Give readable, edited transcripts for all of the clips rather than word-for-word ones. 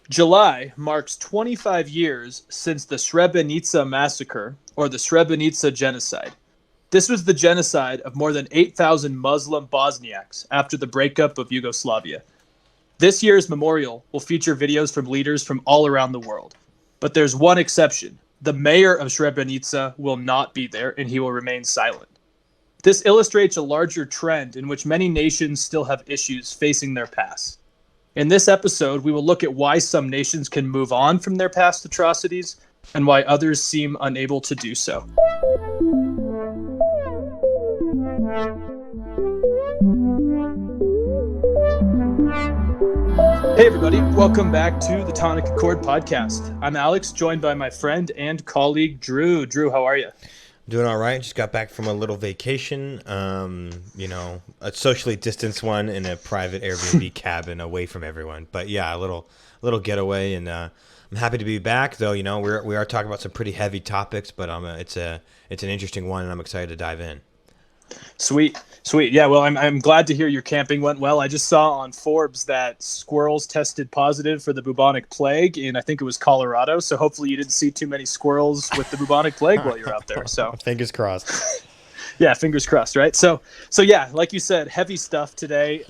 July marks 25 years since the Srebrenica massacre, or the Srebrenica genocide. This was the genocide of more than 8,000 Muslim Bosniaks after the breakup of Yugoslavia. This year's memorial will feature videos from leaders from all around the world. But there's one exception. The mayor of Srebrenica will not be there, and he will remain silent. This illustrates a larger trend in which many nations still have issues facing their past. In this episode, we will look at why some nations can move on from their past atrocities and why others seem unable to do so. Hey, everybody, welcome back to the Tonic podcast. I'm Alex, joined by my friend and colleague, Drew. Drew, how are you? Doing all right. Just got back from a little vacation. A socially distanced one in a private Airbnb cabin away from everyone. But yeah, a little getaway, and I'm happy to be back. Though we are talking about some pretty heavy topics, but it's an interesting one, and I'm excited to dive in. Sweet. Yeah, well, I'm glad to hear your camping went well. I just saw on Forbes that squirrels tested positive for the bubonic plague in, I think it was Colorado. So hopefully you didn't see too many squirrels with the bubonic plague while you're out there. So fingers crossed. Yeah, fingers crossed, right? So yeah, like you said, heavy stuff today.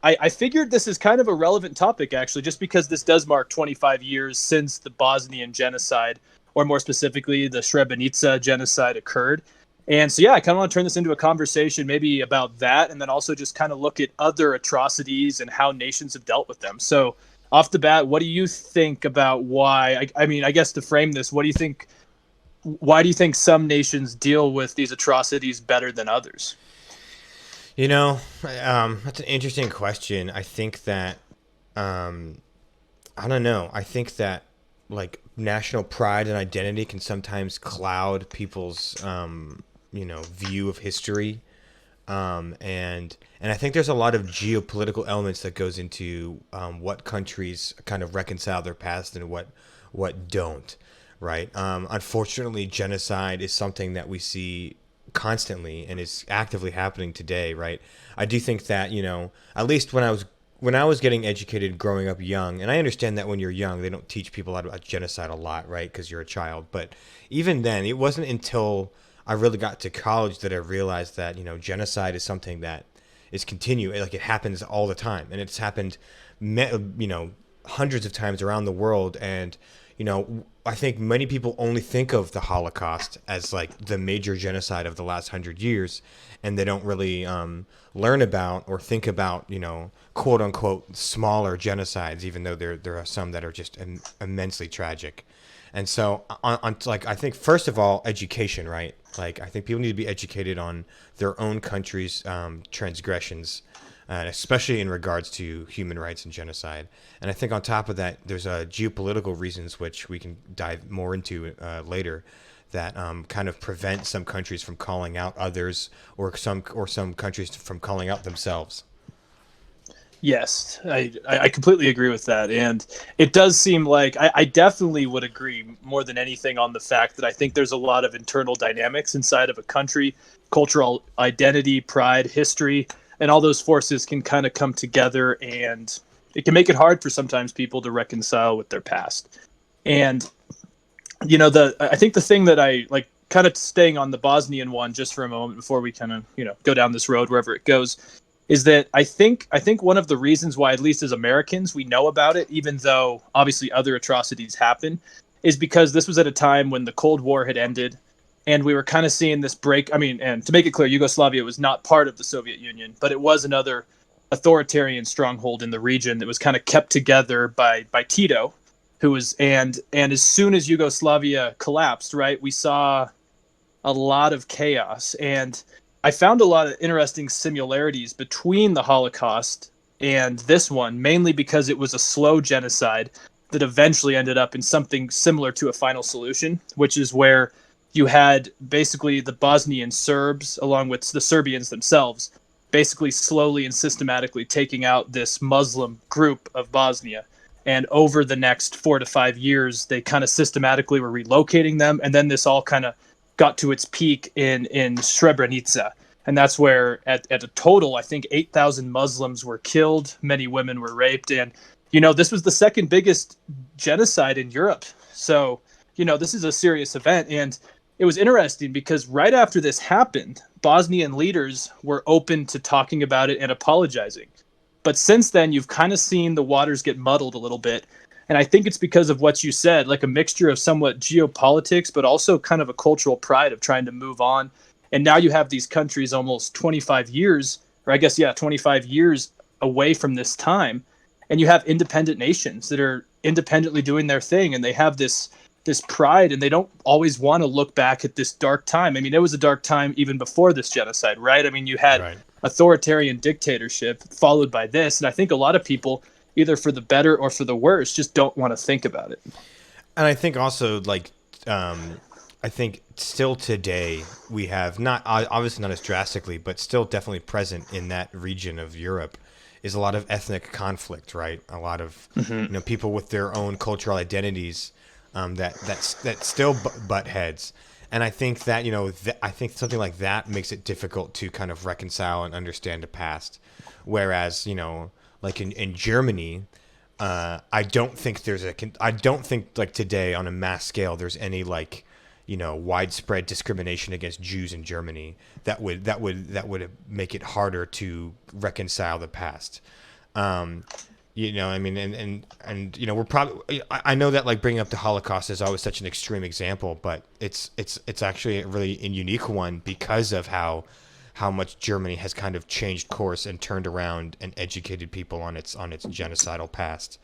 I figured this is kind of a relevant topic, actually, just because this does mark 25 years since the Bosnian Genocide, or more specifically, the Srebrenica genocide occurred. And so, yeah, I kind of want to turn this into a conversation maybe about that, and then also just kind of look at other atrocities and how nations have dealt with them. So off the bat, what do you think about why, I guess to frame this, why do you think some nations deal with these atrocities better than others? That's an interesting question. I think that, I don't know. I think that like national pride and identity can sometimes cloud people's, view of history. And I think there's a lot of geopolitical elements that goes into what countries kind of reconcile their past and what don't, right? Unfortunately, genocide is something that we see constantly and is actively happening today, right? I do think that, at least when I was getting educated growing up young, and I understand that when you're young, they don't teach people about genocide a lot, right? Because you're a child. But even then, it wasn't until I really got to college that I realized that, genocide is something that is continuing. Like, it happens all the time. And it's happened, hundreds of times around the world. And, I think many people only think of the Holocaust as like the major genocide of the last 100 years. And they don't really learn about or think about, quote unquote, smaller genocides, even though there are some that are just immensely tragic. And so on like, I think first of all, education, right? Like, I think people need to be educated on their own country's transgressions, especially in regards to human rights and genocide. And I think on top of that, there's geopolitical reasons, which we can dive more into later, that kind of prevent some countries from calling out others, or some countries from calling out themselves. Yes, I completely agree with that. And it does seem like I definitely would agree more than anything on the fact that I think there's a lot of internal dynamics inside of a country, cultural identity, pride, history, and all those forces can kind of come together, and it can make it hard for sometimes people to reconcile with their past. And, I think the thing that I like, kind of staying on the Bosnian one just for a moment before we kind of, go down this road wherever it goes, is that I think one of the reasons why, at least as Americans, we know about it, even though obviously other atrocities happen, is because this was at a time when the Cold War had ended, and we were kind of seeing this break. And to make it clear, Yugoslavia was not part of the Soviet Union, but it was another authoritarian stronghold in the region that was kind of kept together by Tito, who was and as soon as Yugoslavia collapsed, right, we saw a lot of chaos. And I found a lot of interesting similarities between the Holocaust and this one, mainly because it was a slow genocide that eventually ended up in something similar to a final solution, which is where you had basically the Bosnian Serbs, along with the Serbians themselves, basically slowly and systematically taking out this Muslim group of Bosnia. And over the next 4 to 5 years, they kind of systematically were relocating them. And then this all kind of got to its peak in Srebrenica. And that's where at a total, I think 8,000 Muslims were killed. Many women were raped. And this was the second biggest genocide in Europe. So, this is a serious event. And it was interesting because right after this happened, Bosnian leaders were open to talking about it and apologizing. But since then, you've kind of seen the waters get muddled a little bit. And I think it's because of what you said, like a mixture of somewhat geopolitics, but also kind of a cultural pride of trying to move on. And now you have these countries almost 25 years, or I guess, 25 years away from this time. And you have independent nations that are independently doing their thing. And they have this pride, and they don't always want to look back at this dark time. I mean, it was a dark time even before this genocide, right? I mean, you had authoritarian dictatorship followed by this. And I think a lot of people, either for the better or for the worse, just don't want to think about it. And I think also, like, I think still today we have not, obviously not as drastically, but still definitely present in that region of Europe is a lot of ethnic conflict, right? A lot of people with their own cultural identities that still butt heads. And I think that, I think something like that makes it difficult to kind of reconcile and understand the past. Whereas, like in Germany, I don't think like today on a mass scale there's any like, widespread discrimination against Jews in Germany that would make it harder to reconcile the past. I mean, and we're probably, I know that like bringing up the Holocaust is always such an extreme example, but it's actually a really unique one because of how much Germany has kind of changed course and turned around and educated people on its genocidal past.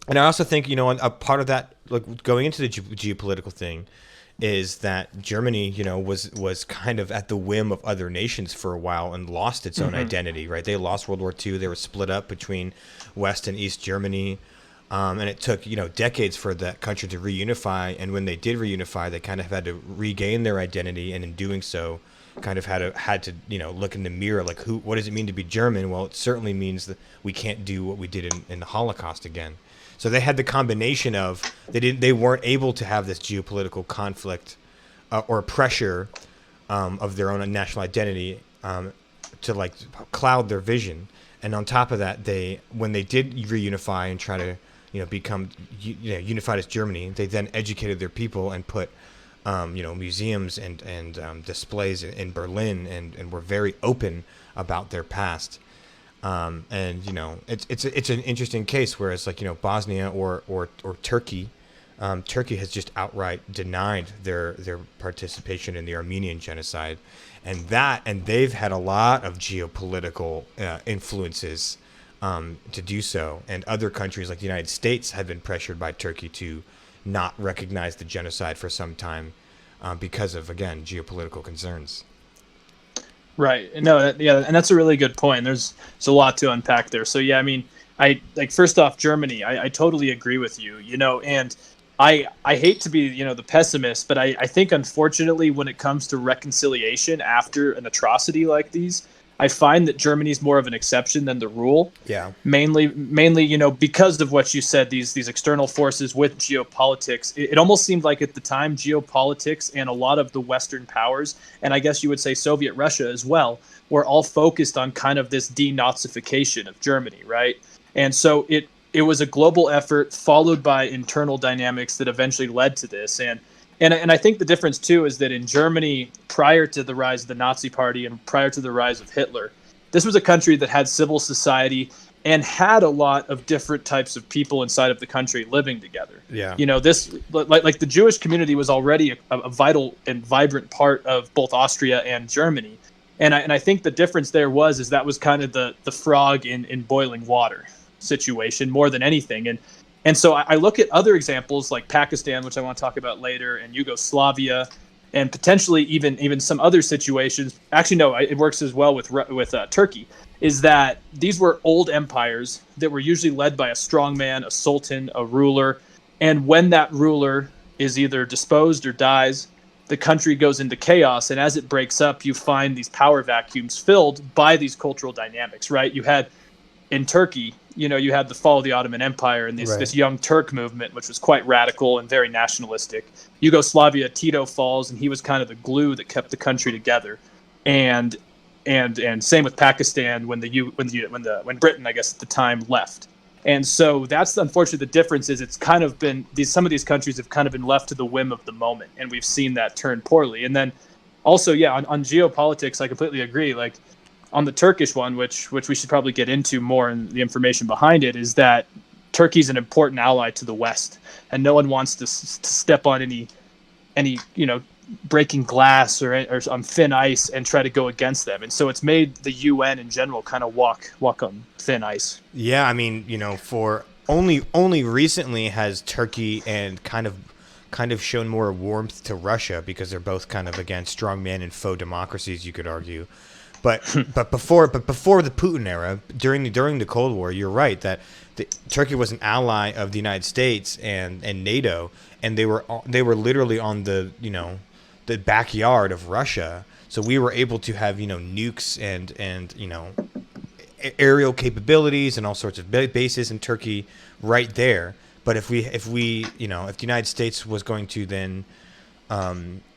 And I also think, a part of that, like going into the geopolitical thing, is that Germany, was kind of at the whim of other nations for a while and lost its own identity, right? They lost World War II. They were split up between West and East Germany. And it took, decades for that country to reunify. And when they did reunify, they kind of had to regain their identity. And in doing so, kind of had to look in the mirror, like, what does it mean to be German? Well, it certainly means that we can't do what we did in the Holocaust again. So they had the combination of they weren't able to have this geopolitical conflict or pressure of their own national identity to like cloud their vision. And on top of that, when they did reunify and try to become unified as Germany, they then educated their people and put museums and displays in Berlin and were very open about their past. And it's an interesting case, whereas like Bosnia or Turkey, Turkey has just outright denied their participation in the Armenian genocide, and they've had a lot of geopolitical influences to do so, and other countries like the United States have been pressured by Turkey to not recognize the genocide for some time because of, again, geopolitical concerns. Right. No, and that's a really good point. There's a lot to unpack there. So, I mean, first off, Germany, I totally agree with you, and I hate to be, the pessimist, but I think, unfortunately, when it comes to reconciliation after an atrocity like these, I find that Germany's more of an exception than the rule. Yeah. Mainly, because of what you said, these external forces with geopolitics. It almost seemed like at the time geopolitics and a lot of the Western powers, and I guess you would say Soviet Russia as well, were all focused on kind of this denazification of Germany, right? And so it was a global effort followed by internal dynamics that eventually led to this. And I think the difference, too, is that in Germany, prior to the rise of the Nazi Party and prior to the rise of Hitler, this was a country that had civil society and had a lot of different types of people inside of the country living together. Yeah. This like the Jewish community was already a vital and vibrant part of both Austria and Germany. And I think the difference there was that was kind of the frog in boiling water situation more than anything. And so I look at other examples like Pakistan, which I want to talk about later, and Yugoslavia, and potentially even some other situations. Actually, no, it works as well with Turkey. Is that these were old empires that were usually led by a strongman, a sultan, a ruler, and when that ruler is either disposed or dies, the country goes into chaos. And as it breaks up, you find these power vacuums filled by these cultural dynamics. Right? You had in Turkey, you had the fall of the Ottoman Empire and this Young Turk movement, which was quite radical and very nationalistic. Yugoslavia, Tito falls, and he was kind of the glue that kept the country together. And same with Pakistan when Britain, I guess at the time, left. And so that's unfortunately the difference is it's kind of been some of these countries have kind of been left to the whim of the moment, and we've seen that turn poorly. And then also, yeah, on geopolitics, I completely agree. Like on the Turkish one, which we should probably get into more in the information behind it, is that Turkey's an important ally to the West, and no one wants to step on any breaking glass or on thin ice and try to go against them. And so it's made the UN in general kind of walk on thin ice. Yeah, I mean, for only recently has Turkey and kind of shown more warmth to Russia, because they're both kind of, again, strongman and faux democracies, you could argue. But before the Putin era, during the Cold War, you're right that Turkey was an ally of the United States and NATO, and they were literally on the backyard of Russia. So we were able to have nukes and aerial capabilities and all sorts of bases in Turkey right there. But if the United States was going to then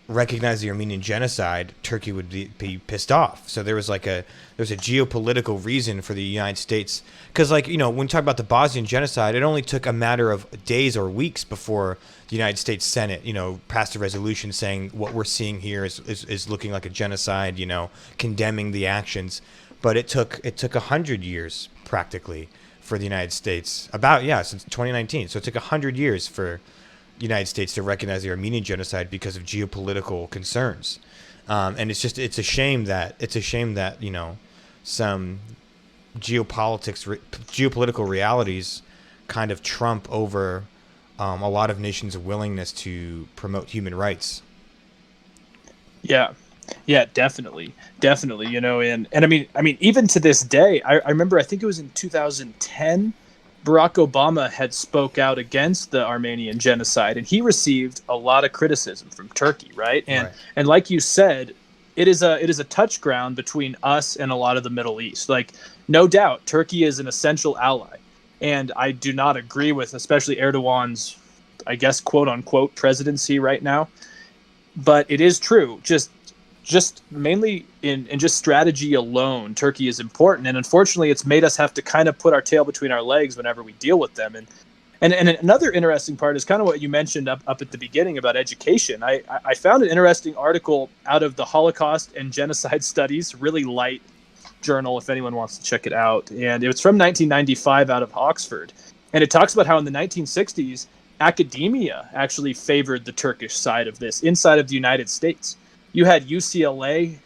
recognize the Armenian genocide, Turkey would be pissed off. So there's a geopolitical reason for the United States, because when we talk about the Bosnian genocide, it only took a matter of days or weeks before the United States Senate passed a resolution saying what we're seeing here is looking like a genocide, condemning the actions. But it took 100 years practically for the United States, since 2019. So it took 100 years for the United States to recognize the Armenian genocide because of geopolitical concerns. And it's a shame that some geopolitical realities kind of trump over a lot of nations' willingness to promote human rights. Yeah, definitely. And I mean, even to this day, I remember, I think it was in 2010, Barack Obama had spoke out against the Armenian genocide, and he received a lot of criticism from Turkey, right? And like you said, it is a touch ground between us and a lot of the Middle East. Like, no doubt, Turkey is an essential ally, and I do not agree with especially Erdogan's, I guess, quote unquote presidency right now. But it is true, just mainly in just strategy alone, Turkey is important, and unfortunately, it's made us have to kind of put our tail between our legs whenever we deal with them. And another interesting part is kind of what you mentioned up at the beginning about education. I found an interesting article out of the Holocaust and Genocide Studies, really light journal if anyone wants to check it out, and it was from 1995 out of Oxford, and it talks about how in the 1960s, academia actually favored the Turkish side of this inside of the United States. You had UCLA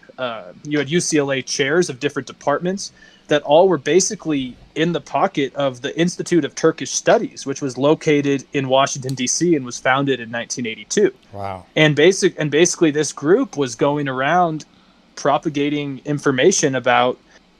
chairs of different departments that all were basically in the pocket of the Institute of Turkish Studies, which was located in Washington, D.C. and was founded in 1982. Wow. And basically this group was going around propagating information about,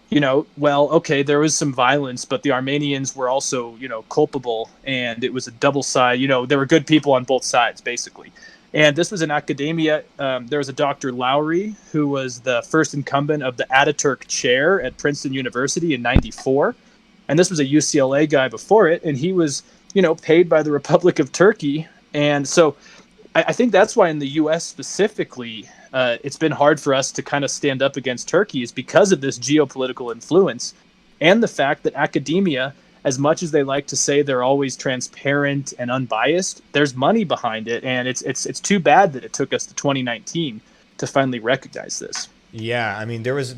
there was some violence, but the Armenians were also, culpable, and it was a double side. There were good people on both sides, basically. And this was in academia. There was a Dr. Lowry, who was the first incumbent of the Ataturk chair at Princeton University in 1994. And this was a UCLA guy before it. And he was, paid by the Republic of Turkey. And so I think that's why in the U.S. specifically, it's been hard for us to kind of stand up against Turkey, is because of this geopolitical influence and the fact that academia, as much as they like to say they're always transparent and unbiased, there's money behind it, and it's too bad that it took us to 2019 to finally recognize this. Yeah, I mean, there was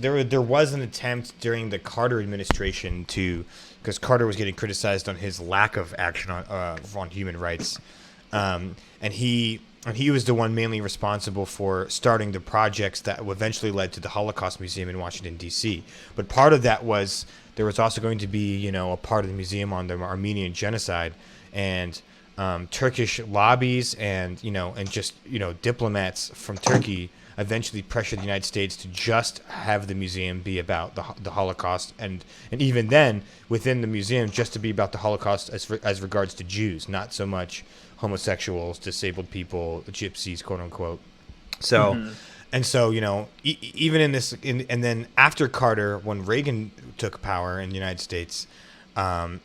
an attempt during the Carter administration because Carter was getting criticized on his lack of action on human rights, and he was the one mainly responsible for starting the projects that eventually led to the Holocaust Museum in Washington, D.C. But part of that was there was also going to be, a part of the museum on the Armenian genocide, and Turkish lobbies and diplomats from Turkey eventually pressured the United States to just have the museum be about the Holocaust, and even then within the museum just to be about the Holocaust as regards to Jews, not so much homosexuals, disabled people, gypsies, quote unquote. So. Mm-hmm. And so, even in this, and then after Carter, when Reagan took power in the United States,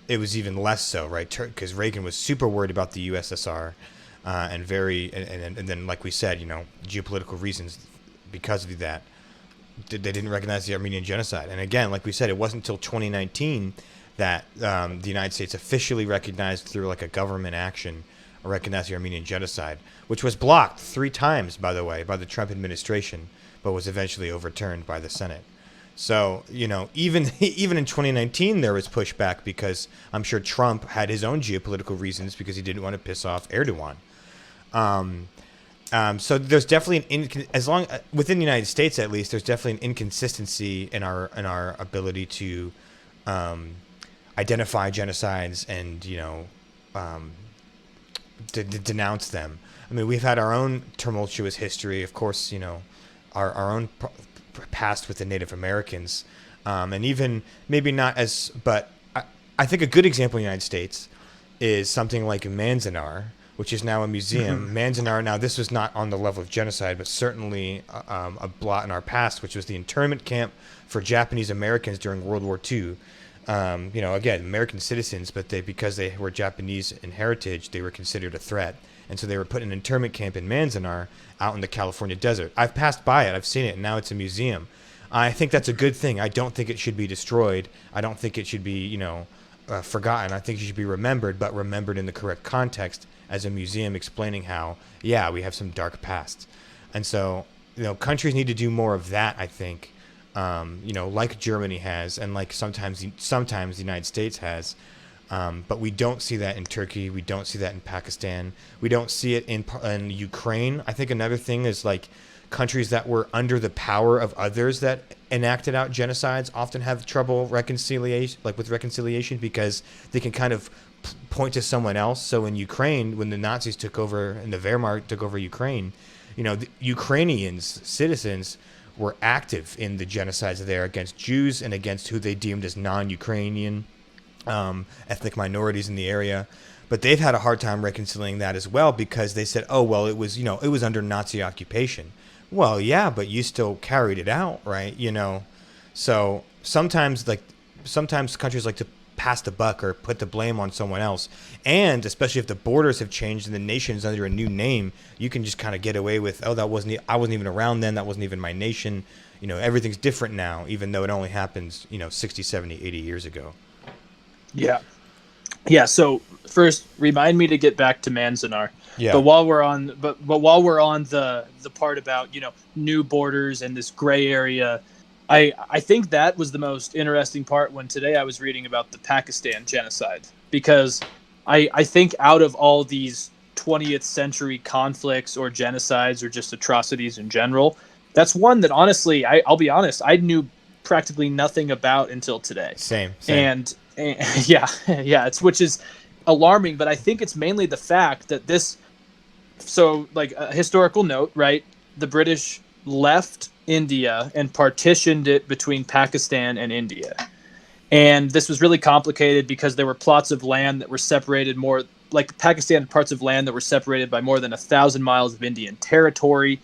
it was even less so, right? Because Reagan was super worried about the USSR, and then, like we said, geopolitical reasons because of that, they didn't recognize the Armenian genocide. And again, like we said, it wasn't until 2019 that the United States officially recognized through like a government action, recognized the Armenian genocide, which was blocked 3 times, by the way, by the Trump administration, but was eventually overturned by the Senate. So, even even in 2019, there was pushback because I'm sure Trump had his own geopolitical reasons because he didn't want to piss off Erdogan. So there's definitely within the United States, at least, there's definitely an inconsistency in our ability to identify genocides and denounce them. I mean, we've had our own tumultuous history, of course, our own past with the Native Americans, and even maybe not as, but I think a good example in the United States is something like Manzanar, which is now a museum. Manzanar, now this was not on the level of genocide, but certainly a blot in our past, which was the internment camp for Japanese Americans during World War II. Again, American citizens, but because they were Japanese in heritage, they were considered a threat. And so they were put in an internment camp in Manzanar out in the California desert. I've passed by it. I've seen it. And now it's a museum. I think that's a good thing. I don't think it should be destroyed. I don't think it should be, forgotten. I think it should be remembered, but remembered in the correct context as a museum explaining how, yeah, we have some dark past. And so, countries need to do more of that, I think, like Germany has and like sometimes the United States has. But we don't see that in Turkey. We don't see that in Pakistan. We don't see it in Ukraine. I think another thing is like countries that were under the power of others that enacted out genocides often have trouble with reconciliation because they can kind of point to someone else. So in Ukraine, when the Nazis took over and the Wehrmacht took over Ukraine, the Ukrainians, citizens, were active in the genocides there against Jews and against who they deemed as non-Ukrainian ethnic minorities in the area. But they've had a hard time reconciling that as well because they said, oh, well, it was under Nazi occupation. Well, yeah, but you still carried it out, right? So sometimes countries like to pass the buck or put the blame on someone else. And especially if the borders have changed and the nation's under a new name, you can just kind of get away with, I wasn't even around then. That wasn't even my nation. Everything's different now, even though it only happens, 60, 70, 80 years ago. Yeah. Yeah. So first, remind me to get back to Manzanar. Yeah. But while we're on the part about, new borders and this gray area, I think that was the most interesting part when today I was reading about the Pakistan genocide, because I think out of all these 20th century conflicts or genocides or just atrocities in general, that's one that honestly, I'll be honest, I knew practically nothing about until today. Same. And yeah, which is alarming, but I think it's mainly the fact that so like a historical note, right? The British left India and partitioned it between Pakistan and India. And this was really complicated because there were plots of land that were separated Pakistan had parts of land that were separated by more than 1,000 miles of Indian territory.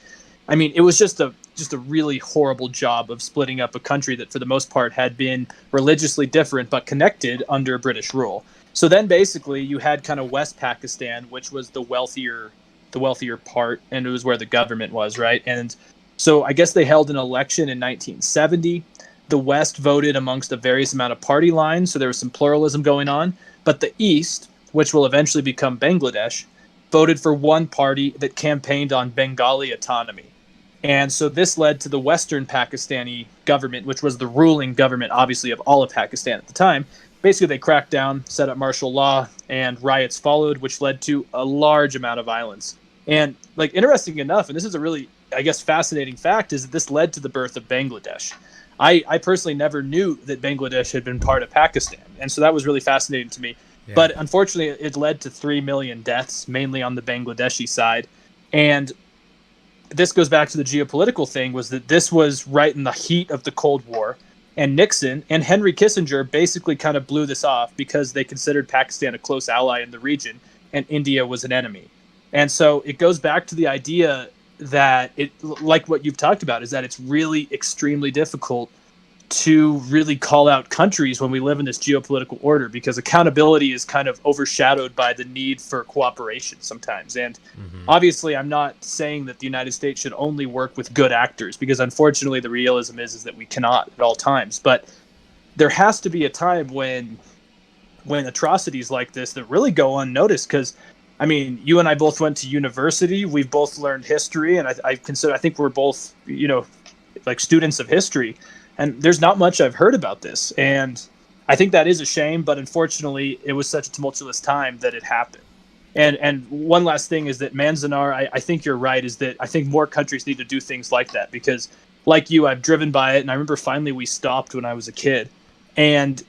I mean, it was just a really horrible job of splitting up a country that for the most part had been religiously different but connected under British rule. So then basically you had kind of West Pakistan, which was the wealthier part, and it was where the government was, right? And so I guess they held an election in 1970. The West voted amongst a various amount of party lines, so there was some pluralism going on. But the East, which will eventually become Bangladesh, voted for one party that campaigned on Bengali autonomy. And so this led to the Western Pakistani government, which was the ruling government, obviously, of all of Pakistan at the time. Basically, they cracked down, set up martial law, and riots followed, which led to a large amount of violence. And, interesting enough, and this is a really, I guess, fascinating fact, is that this led to the birth of Bangladesh. I personally never knew that Bangladesh had been part of Pakistan, and so that was really fascinating to me. Yeah. But unfortunately, it led to 3 million deaths, mainly on the Bangladeshi side. And this goes back to the geopolitical thing, was that this was right in the heat of the Cold War, and Nixon and Henry Kissinger basically kind of blew this off because they considered Pakistan a close ally in the region and India was an enemy. And so it goes back to the idea that it, like what you've talked about, is that it's really extremely difficult to really call out countries when we live in this geopolitical order, because accountability is kind of overshadowed by the need for cooperation sometimes. And obviously I'm not saying that the United States should only work with good actors, because unfortunately the realism is that we cannot at all times. But there has to be a time when when atrocities like this that really go unnoticed. Because, I mean, you and I both went to university. We've both learned history, and I think we're both, like students of history. And there's not much I've heard about this, and I think that is a shame. But unfortunately, it was such a tumultuous time that it happened. And one last thing is that Manzanar, I think you're right, is that I think more countries need to do things like that, because, like you, I've driven by it, and I remember finally we stopped when I was a kid, and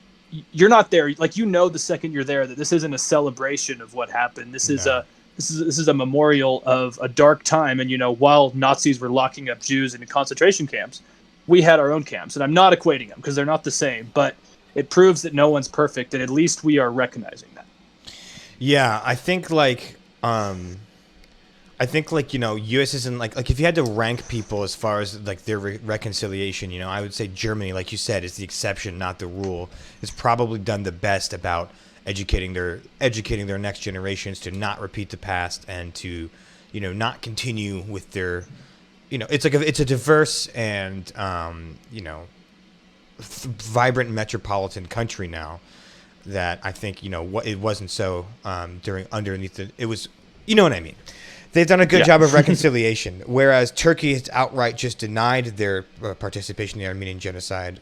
you're not there, like, the second you're there that this isn't a celebration of what happened. This is a memorial of a dark time. And while Nazis were locking up Jews in concentration camps, we had our own camps, and I'm not equating them because they're not the same, but it proves that no one's perfect, and at least we are recognizing that. Yeah, I think U.S. isn't like if you had to rank people as far as like their reconciliation, I would say Germany, like you said, is the exception, not the rule. Has probably done the best about educating their next generations to not repeat the past and to, not continue with their, it's a diverse and vibrant metropolitan country now. That I think it wasn't so underneath it was, you know what I mean. They've done a good job of reconciliation, whereas Turkey has outright just denied their participation in the Armenian genocide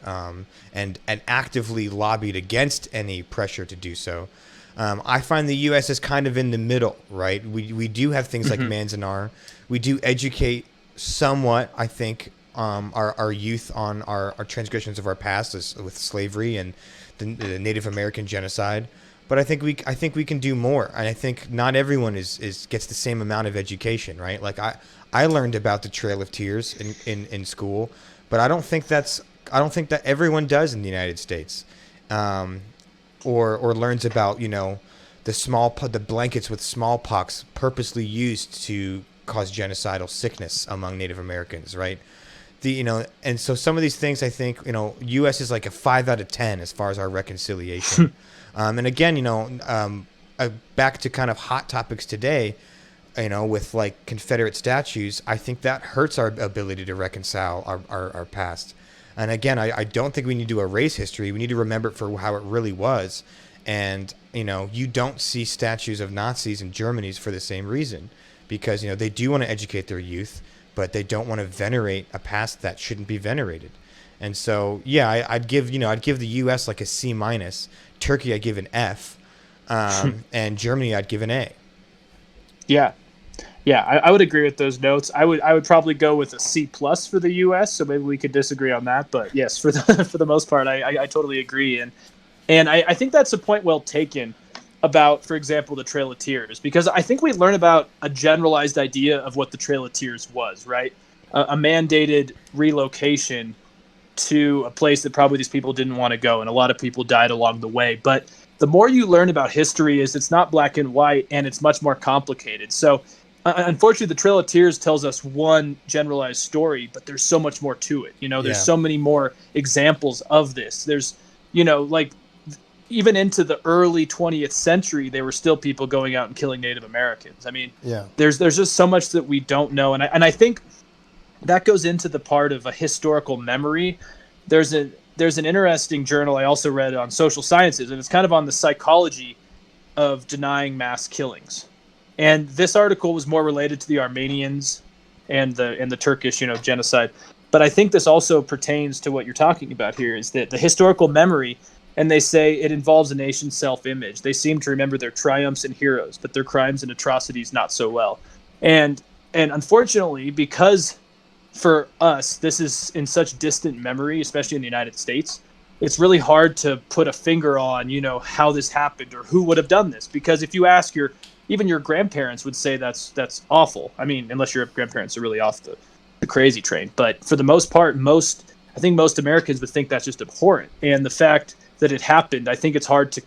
and actively lobbied against any pressure to do so. I find the U.S. is kind of in the middle, right? We do have things like Manzanar. We do educate somewhat, I think, our youth on our transgressions of our past with slavery and the Native American genocide, but I think we can do more, and I think not everyone gets the same amount of education, right? Like I learned about the Trail of Tears in school, but I don't think that everyone does in the United States, or learns about the blankets with smallpox purposely used to cause genocidal sickness among Native Americans, right? And so some of these things, I think, U.S. is like a 5 out of 10 as far as our reconciliation. And again, back to kind of hot topics today, with like Confederate statues, I think that hurts our ability to reconcile our past. And again, I don't think we need to erase history. We need to remember it for how it really was. And, you don't see statues of Nazis in Germany for the same reason, because, they do want to educate their youth, but they don't want to venerate a past that shouldn't be venerated. And so, yeah, I'd give the U.S. like a C-. Turkey, I'd give an F. And Germany, I'd give an A. Yeah. Yeah, I would agree with those notes. I would probably go with a C+ for the U.S., so maybe we could disagree on that. But yes, for the most part, I totally agree. And I think that's a point well taken about, for example, the Trail of Tears, because I think we learn about a generalized idea of what the Trail of Tears was, right? A mandated relocation to a place that probably these people didn't want to go, and a lot of people died along the way. But the more you learn about history, is it's not black and white, and it's much more complicated. So unfortunately, the Trail of Tears tells us one generalized story, but there's so much more to it. There's so many more examples of this. There's, like, even into the early 20th century, there were still people going out and killing Native Americans. I mean, there's just so much that we don't know. And I think that goes into the part of a historical memory. There's an interesting journal I also read on social sciences, and it's kind of on the psychology of denying mass killings. And this article was more related to the Armenians and the Turkish, genocide. But I think this also pertains to what you're talking about here, is that the historical memory, and they say it involves a nation's self-image. They seem to remember their triumphs and heroes, but their crimes and atrocities not so well. And unfortunately, because for us, this is in such distant memory, especially in the United States, it's really hard to put a finger on, how this happened or who would have done this. Because if you ask even your grandparents would say that's awful. I mean, unless your grandparents are really off the crazy train. But for the most part, I think most Americans would think that's just abhorrent. And the fact that it happened, I think it's hard to,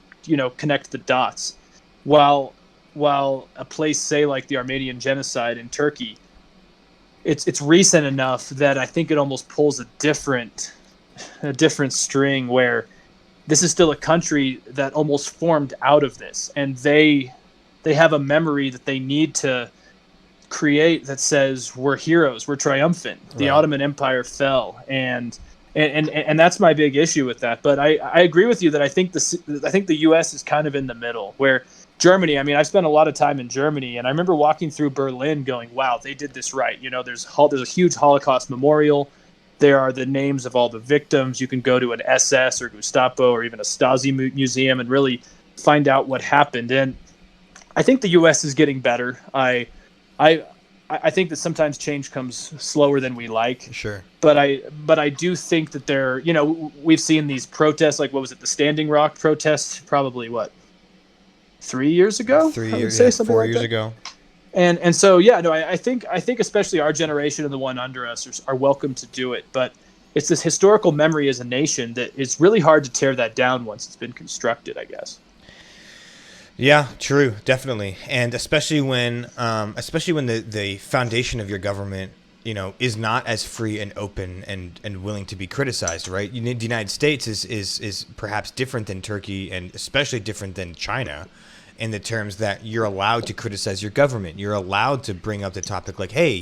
connect the dots. While a place, say, like the Armenian Genocide in Turkey, it's recent enough that I think it almost pulls a different string, where this is still a country that almost formed out of this, and they have a memory that they need to create that says we're heroes, we're triumphant. The Ottoman Empire fell, and And that's my big issue with that. But I agree with you that I think the U.S. is kind of in the middle, where Germany. I mean, I've spent a lot of time in Germany, and I remember walking through Berlin, going, "Wow, they did this right." You know, there's a huge Holocaust memorial. There are the names of all the victims. You can go to an SS or Gestapo or even a Stasi museum and really find out what happened. And I think the U.S. is getting better. I I think that sometimes change comes slower than we like. Sure. But I do think that we've seen these protests, like what was it, the Standing Rock protests, probably what, 3 years ago? 3 years, Say yeah, something 4 like years that. ago. And so yeah, no, I think especially our generation and the one under us are welcome to do it, but it's this historical memory as a nation that it's really hard to tear that down once it's been constructed, I guess. Yeah, true, definitely, and especially when the foundation of your government, is not as free and open and willing to be criticized, right? The United States is perhaps different than Turkey, and especially different than China, in the terms that you're allowed to criticize your government. You're allowed to bring up the topic like, hey,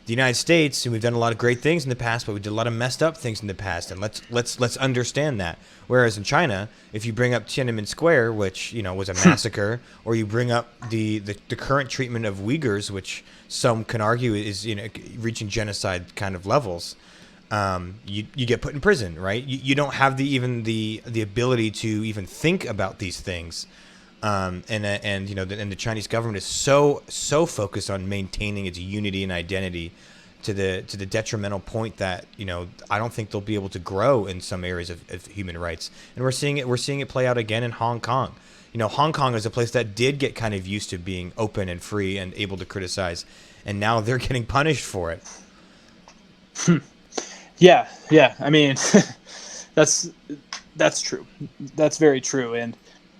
the United States, and we've done a lot of great things in the past, but we did a lot of messed up things in the past, and let's understand that. Whereas in China, if you bring up Tiananmen Square, which was a massacre, or you bring up the current treatment of Uyghurs, which some can argue is reaching genocide kind of levels, you get put in prison, right? You don't have the ability to even think about these things. And the Chinese government is so focused on maintaining its unity and identity to the detrimental point that I don't think they'll be able to grow in some areas of human rights. And we're seeing it play out again in Hong Kong. Hong Kong is a place that did get kind of used to being open and free and able to criticize, and now they're getting punished for it. Yeah. I mean, that's true. That's very true. And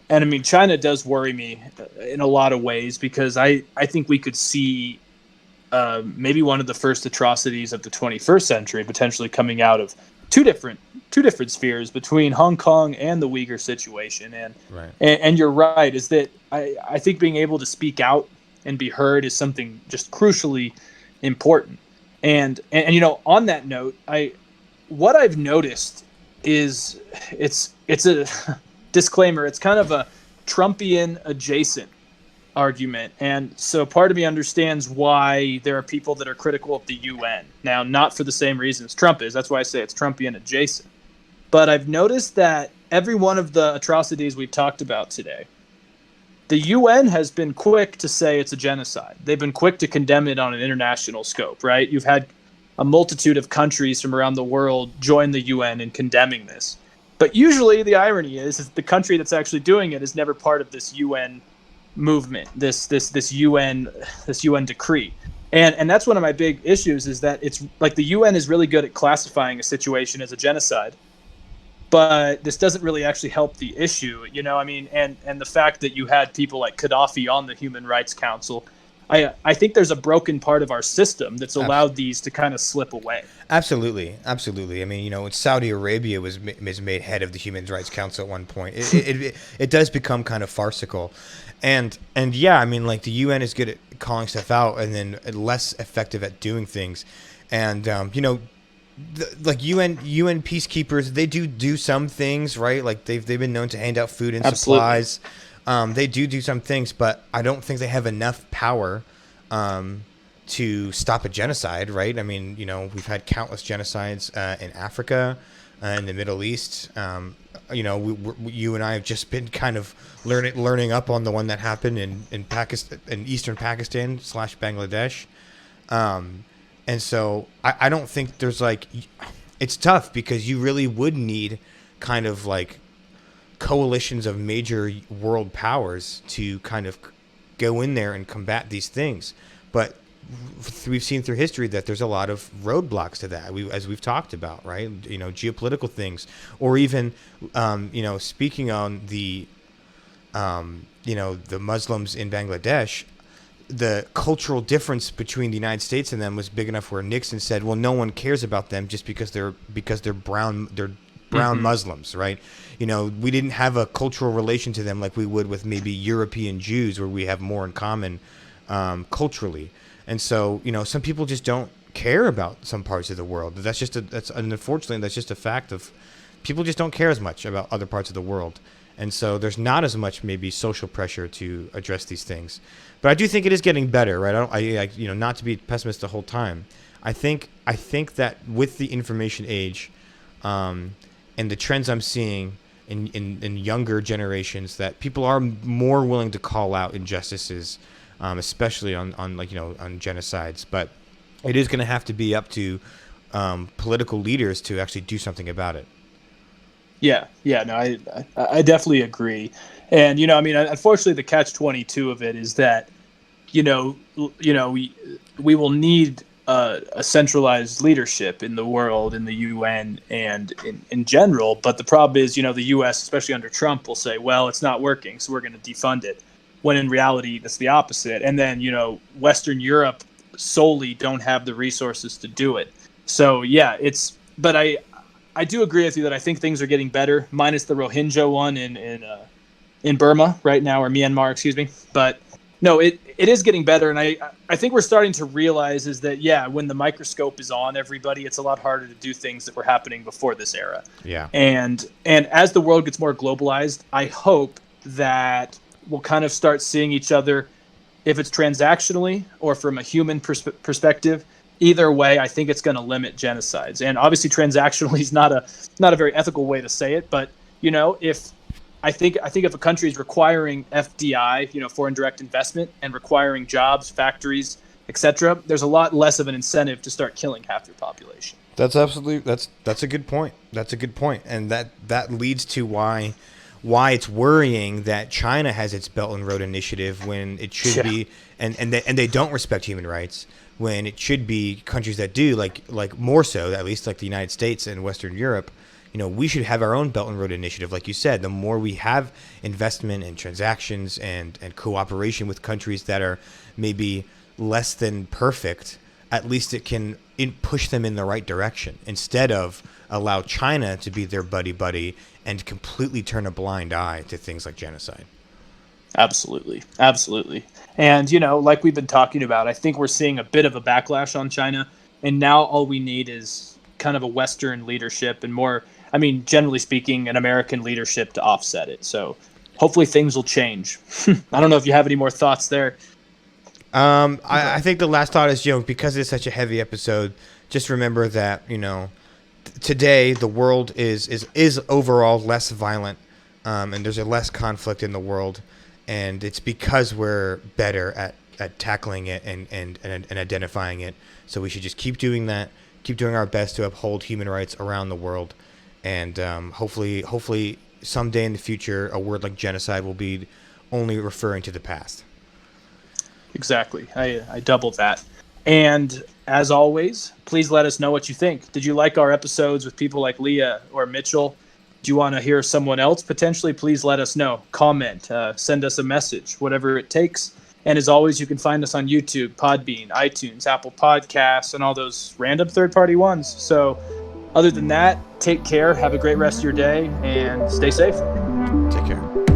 I mean, China does worry me in a lot of ways, because I think we could see maybe one of the first atrocities of the 21st century potentially coming out of two different spheres, between Hong Kong and the Uyghur situation. Right. And you're right, is that I think being able to speak out and be heard is something just crucially important. And on that note, what I've noticed is it's a disclaimer, it's kind of a Trumpian adjacent argument. And so part of me understands why there are people that are critical of the UN. Now, not for the same reasons Trump is. That's why I say it's Trumpian adjacent. But I've noticed that every one of the atrocities we've talked about today, the UN has been quick to say it's a genocide. They've been quick to condemn it on an international scope, right? You've had a multitude of countries from around the world join the UN in condemning this. But usually the irony is the country that's actually doing it is never part of this UN movement, this UN decree. And that's one of my big issues, is that it's like the UN is really good at classifying a situation as a genocide, but this doesn't really actually help the issue, I mean, and the fact that you had people like Gaddafi on the Human Rights Council, I think there's a broken part of our system that's allowed these to kind of slip away. Absolutely. I mean, when Saudi Arabia was made head of the Human Rights Council at one point, it does become kind of farcical, and yeah, I mean, like, the UN is good at calling stuff out and then less effective at doing things, and like UN peacekeepers, they do some things, right? Like they've been known to hand out food and Absolutely. supplies. They do some things, but I don't think they have enough power to stop a genocide, right? I mean, we've had countless genocides in Africa, in the Middle East. You and I have just been kind of learning up on the one that happened in Pakistan, in eastern Pakistan / Bangladesh. And so I don't think there's it's tough, because you really would need kind of like coalitions of major world powers to kind of go in there and combat these things. But we've seen through history that there's a lot of roadblocks to that, as we've talked about, right? Geopolitical things, or even, speaking on the Muslims in Bangladesh, the cultural difference between the United States and them was big enough where Nixon said, well, no one cares about them just because they're brown, Mm-hmm. Muslims, right? We didn't have a cultural relation to them like we would with maybe European Jews, where we have more in common culturally. And so, some people just don't care about some parts of the world. Unfortunately, that's just a fact of people just don't care as much about other parts of the world. And so there's not as much maybe social pressure to address these things. But I do think it is getting better, right? Not to be pessimist the whole time. I think that with the information age, and the trends I'm seeing in younger generations, that people are more willing to call out injustices, especially on genocides. But it is going to have to be up to political leaders to actually do something about it. Yeah, no, I definitely agree. And, unfortunately, the catch-22 of it is that, we will need a centralized leadership in the world, in the UN, and in general. But the problem is, the U.S., especially under Trump, will say, well, it's not working, so we're going to defund it. When in reality, that's the opposite. And then, Western Europe solely don't have the resources to do it. So, yeah, but I do agree with you that I think things are getting better, minus the Rohingya one in Burma right now, or Myanmar, excuse me. But no, it is getting better, and I think we're starting to realize is that, yeah, when the microscope is on everybody, it's a lot harder to do things that were happening before this era. Yeah. And as the world gets more globalized, I hope that we'll kind of start seeing each other, if it's transactionally or from a human perspective. Either way, I think it's going to limit genocides. And obviously, transactionally is not a very ethical way to say it. But if a country is requiring FDI, foreign direct investment, and requiring jobs, factories, etc., there's a lot less of an incentive to start killing half your population. That's a good point. That's a good point, and that leads to why it's worrying that China has its Belt and Road Initiative when it should be, and they don't respect human rights, when it should be countries that do, like more so, at least like the United States and Western Europe. We should have our own Belt and Road Initiative. Like you said, the more we have investment and transactions and cooperation with countries that are maybe less than perfect, at least it can push them in the right direction, instead of allow China to be their buddy and completely turn a blind eye to things like genocide. Absolutely. And, like we've been talking about, I think we're seeing a bit of a backlash on China. And now all we need is kind of a Western leadership and more, generally speaking, an American leadership to offset it. So hopefully things will change. I don't know if you have any more thoughts there. I think the last thought is, because it's such a heavy episode, just remember that, today the world is overall less violent, and there's less conflict in the world. And it's because we're better at tackling it and identifying it. So we should just keep doing that, keep doing our best to uphold human rights around the world. And hopefully someday in the future, a word like genocide will be only referring to the past. Exactly. I double that. And as always, please let us know what you think. Did you like our episodes with people like Leah or Mitchell? Do you want to hear someone else potentially? Please let us know. Comment, send us a message, whatever it takes. And as always, you can find us on YouTube, Podbean, iTunes, Apple Podcasts, and all those random third-party ones. So other than that, take care, have a great rest of your day, and stay safe. Take care.